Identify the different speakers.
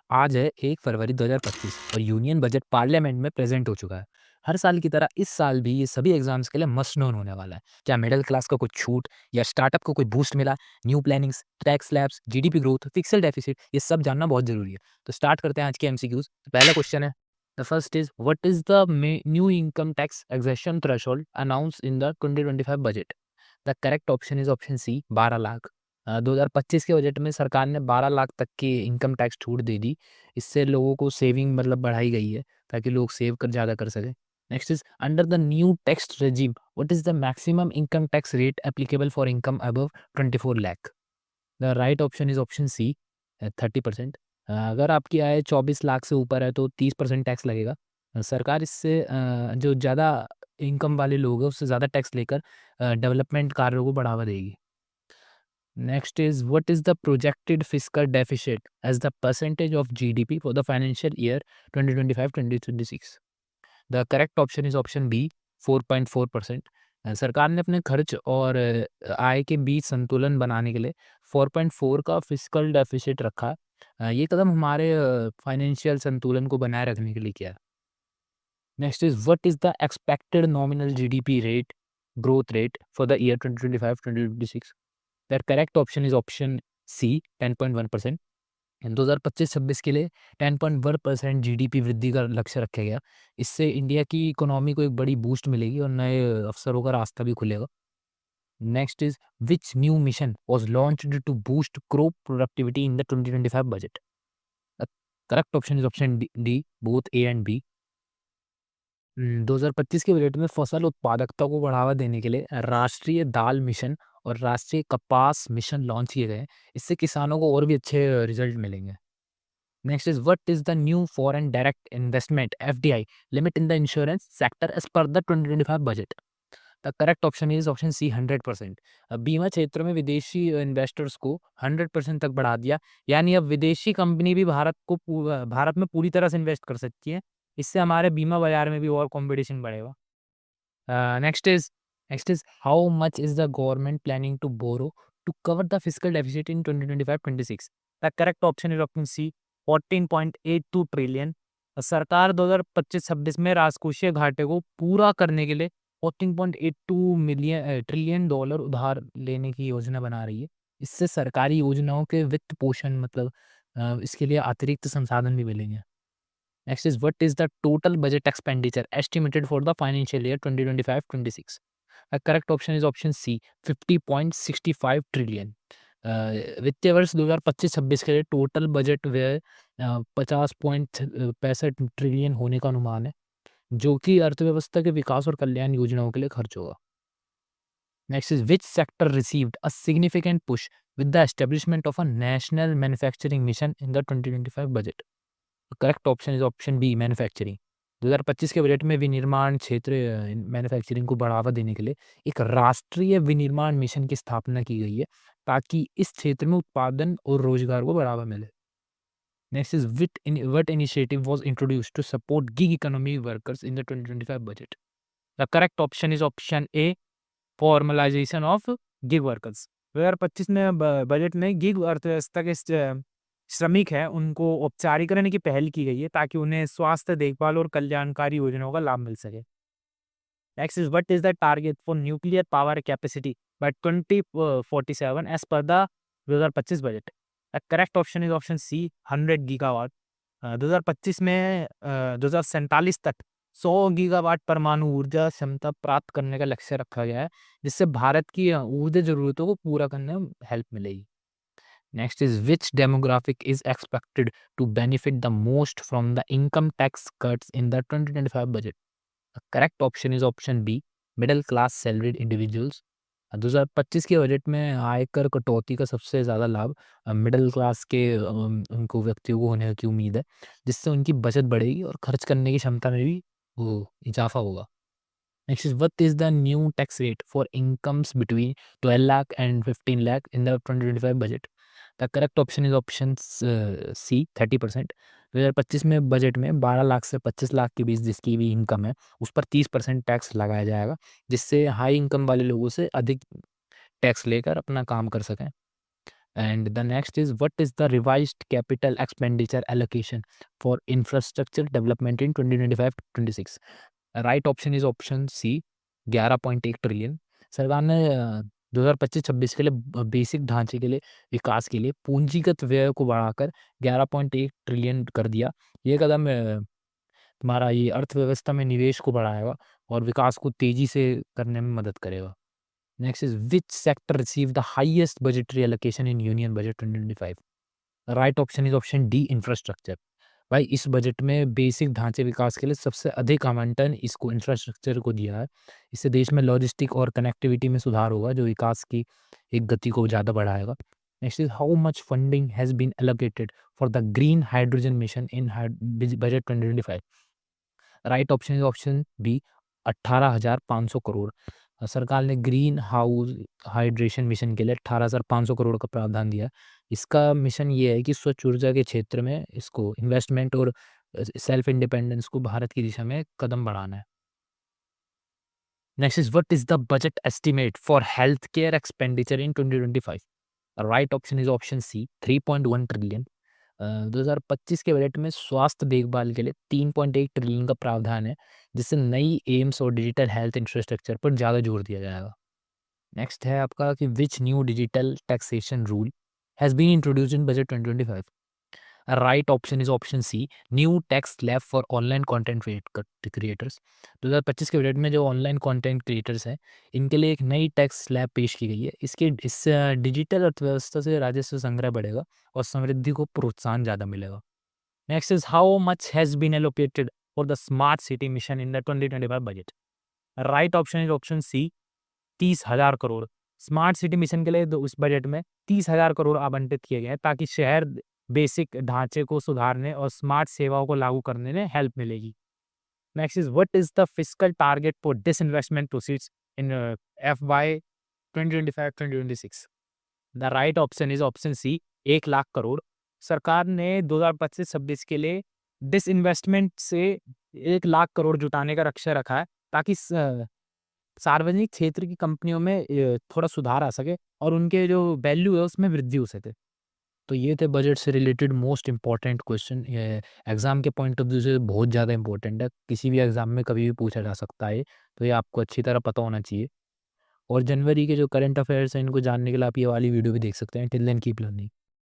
Speaker 1: आज है 1 फरवरी 2025 और यूनियन बजट पार्लियामेंट में प्रेजेंट हो चुका है। हर साल की तरह इस साल भी ये सभी एग्जाम्स के लिए मस्ट नोन होने वाला है। क्या मिडिल क्लास को कुछ छूट या स्टार्टअप को कोई बूस्ट मिला? New plannings, tax slabs, GDP growth, pixel deficit, ये सब जानना बहुत जरूरी है। तो स्टार्ट करते हैं आज के एमसीक्यूज। तो पहला क्वेश्चन है, the first is what is the new income tax exemption threshold announce in the 2025 budget? The correct option is option C, 12 lakh. 2025 के बजट में सरकार ने 12 लाख तक की इनकम टैक्स छूट दे दी। इससे लोगों को सेविंग मतलब बढ़ाई गई है ताकि लोग सेव कर ज़्यादा कर सकें। Next is under the new tax regime what is the maximum income tax rate applicable for income above 24 lakh? The right option is option C, 30%। अगर आपकी आय 24 लाख से ऊपर है तो 30% टैक्स लगेगा। सरकार इससे जो ज़्यादा इनकम वाले लोग हैं उससे ज़्यादा टैक्स लेकर डेवलपमेंट कार्यों को बढ़ावा देगी। Next is what is the projected fiscal deficit as the percentage of GDP for the financial year 2025-2026? The correct option is option B, 4.4%। सरकार ने अपने खर्च और आय के बीच संतुलन बनाने के लिए 4.4 का फिस्कल डेफिसिट रखा है। ये कदम हमारे फाइनेंशियल संतुलन को बनाए रखने के लिए किया है। Next is what is the expected nominal GDP rate growth rate for the year 2025-2026? The correct option is option C, 10.1%। 2025-26 के लिए 10.1% जीडीपी वृद्धि का लक्ष्य रखा गया। इससे इंडिया की इकोनॉमी को एक बड़ी बूस्ट मिलेगी और नए अवसरों का रास्ता भी खुलेगा। Next is which new mission was launched to boost crop productivity in the 2025 budget? Correct option is option D, both A and B. 2025 के बजट में फसल उत्पादकता को बढ़ावा देने के लिए राष्ट्रीय दाल मिशन और राष्ट्रीय कपास मिशन लॉन्च किए गए हैं। इससे किसानों को और भी अच्छे रिजल्ट मिलेंगे। Next is what is the new foreign direct investment FDI limit in the insurance sector as per the 2025 budget? The correct option is option C, 100%। बीमा क्षेत्र में विदेशी इन्वेस्टर्स को 100% तक बढ़ा दिया। यानी अब विदेशी कंपनी भी भारत में पूरी तरह से इन्वेस्ट कर सकती है। इससे हमारे बीमा बाजार में भी और कंपटीशन बढ़ेगा। Next is how much is the government planning to borrow to cover the physical deficit in 2025-26? The correct option is option C, 14.82 trillion. सरकार 2025-26 में राजकोषीय घाटे को पूरा करने के लिए 14.82 मिलियन ट्रिलियन डॉलर उधार लेने की योजना बना रही है। इससे सरकारी योजनाओं के वित्त पोषण मतलब इसके लिए अतिरिक्त संसाधन भी मिलेंगे। Next is what is the total budget expenditure estimated for the financial year 2025-26? The correct option is option C, 50.65 trillion. वित्तीय वर्ष 2025-26 के लिए टोटल बजट व्यय 50.65 ट्रिलियन होने का अनुमान है, जो कि अर्थव्यवस्था के विकास और कल्याण योजनाओं के लिए खर्च होगा। Next is which sector received a significant push with the establishment of a national manufacturing mission in the 2025 budget? Correct option is option B, manufacturing. 2025 के बजट में विनिर्माण क्षेत्र मैन्युफैक्चरिंग को बढ़ावा देने के लिए एक राष्ट्रीय विनिर्माण मिशन की स्थापना की गई है ताकि इस क्षेत्र में उत्पादन और रोजगार को बढ़ावा मिले। Next is what initiative was introduced to support gig economy workers in the 2025 budget? The correct option is option A, formalization of gig workers. 2025 में बजट में गिग अर्थव्यवस्था के श्रमिक हैं उनको औपचारिकरण की पहल की गई है ताकि उन्हें स्वास्थ्य देखभाल और कल्याणकारी योजनाओं का लाभ मिल सके। Next is what is the target for nuclear power capacity by 2047 as per the 2025 budget? The correct option is option C, 100 gigawatt. 2025 में 2047 तक 100 गीगावाट परमाणु ऊर्जा क्षमता प्राप्त करने का लक्ष्य रखा गया है, जिससे भारत की ऊर्जा जरूरतों को पूरा करने में हेल्प मिलेगी। Next is which demographic is expected to benefit the most from the income tax cuts in the 2025 budget? The correct option is option B, middle class salaried individuals। 2025 के बजट में आयकर कटौती का सबसे ज़्यादा लाभ मिडिल क्लास के उनको व्यक्तियों को होने की उम्मीद है, जिससे उनकी बचत बढ़ेगी और खर्च करने की क्षमता में भी वो इजाफा होगा। Next is what is the new tax rate for incomes between 12 lakh and 15 lakh in the 2025 budget? The correct option is option C, 30%। 2025 में बजट में 12 लाख से 25 लाख के बीच जिसकी भी इनकम है उस पर 30% टैक्स लगाया जाएगा, जिससे हाई इनकम वाले लोगों से अधिक टैक्स लेकर अपना काम कर सकें। And the next is, what is the revised capital expenditure allocation for infrastructure development in 2025-26? Right option is option C, 11.1 trillion. सरकार ने 2025-26 के लिए बेसिक ढांचे के लिए विकास के लिए पूंजीगत व्यय को बढ़ाकर 11.1 ट्रिलियन कर दिया। ये कदम तुम्हारा ये अर्थव्यवस्था में निवेश को बढ़ाएगा और विकास को तेजी से करने में मदद करेगा। Next is, which sector receive the highest budgetary allocation in union budget 2025? Right option is option D, infrastructure. भाई इस बजट में बेसिक ढांचे विकास के लिए सबसे अधिक आवंटन इसको इंफ्रास्ट्रक्चर को दिया है। इससे देश में लॉजिस्टिक और कनेक्टिविटी में सुधार होगा जो विकास की एक गति को ज़्यादा बढ़ाएगा। Next is, how much funding has been allocated for the green hydrogen mission in budget 2025? Right option is option B, 18,500 crore. सरकार ने ग्रीन हाउस हाइड्रेशन मिशन के लिए 18,500 करोड़ का प्रावधान दिया है। इसका मिशन ये है कि स्वच्छ ऊर्जा के क्षेत्र में इसको इन्वेस्टमेंट और सेल्फ इंडिपेंडेंस को भारत की दिशा में कदम बढ़ाना है। Next is, what is the budget estimate for health care expenditure in 2025? Right option is option C, 3.1 trillion. 2025 के बजट में स्वास्थ्य देखभाल के लिए 3.1 ट्रिलियन का प्रावधान है, जिससे नई एम्स और डिजिटल हेल्थ इंफ्रास्ट्रक्चर पर ज़्यादा जोर दिया जाएगा। नेक्स्ट है आपका कि which new digital taxation rule has been introduced in budget 2025? Right option is option C, new tax slab for online content creators. 2025 के बजट में जो ऑनलाइन कंटेंट क्रिएटर्स हैं इनके लिए एक नई टैक्स स्लैब पेश की गई है। इससे डिजिटल अर्थव्यवस्था से राजस्व संग्रह बढ़ेगा और समृद्धि को प्रोत्साहन ज़्यादा मिलेगा। Next is, how much has been allocated for the smart city mission in the 2025 budget? Right option is option C, 30,000 crore. Smart city mission के लिए उस बजट में 30,000 करोड़ आवंटित किए गए हैं ताकि शहर बेसिक ढांचे को सुधारने और स्मार्ट सेवाओं को लागू करने में हेल्प मिलेगी। Next is, what is the fiscal target for disinvestment proceeds in FY 2025-2026? The right option is option C, 1 lakh crore. सरकार ने 2025-26 के लिए डिसइन्वेस्टमेंट से 1 लाख करोड़ जुटाने का लक्ष्य रखा है ताकि सार्वजनिक क्षेत्र की कंपनियों में थोड़ा सुधार आ सके और उनके जो वैल्यू है उसमें वृद्धि हो सके। तो ये थे बजट से रिलेटेड मोस्ट इम्पॉर्टेंट क्वेश्चन। ये एग्ज़ाम के पॉइंट ऑफ व्यू से बहुत ज़्यादा इंपॉर्टेंट है। किसी भी एग्ज़ाम में कभी भी पूछा जा सकता है, तो ये आपको अच्छी तरह पता होना चाहिए। और जनवरी के जो करंट अफेयर्स हैं इनको जानने के लिए आप ये वाली वीडियो भी देख सकते हैं। Till then keep learning.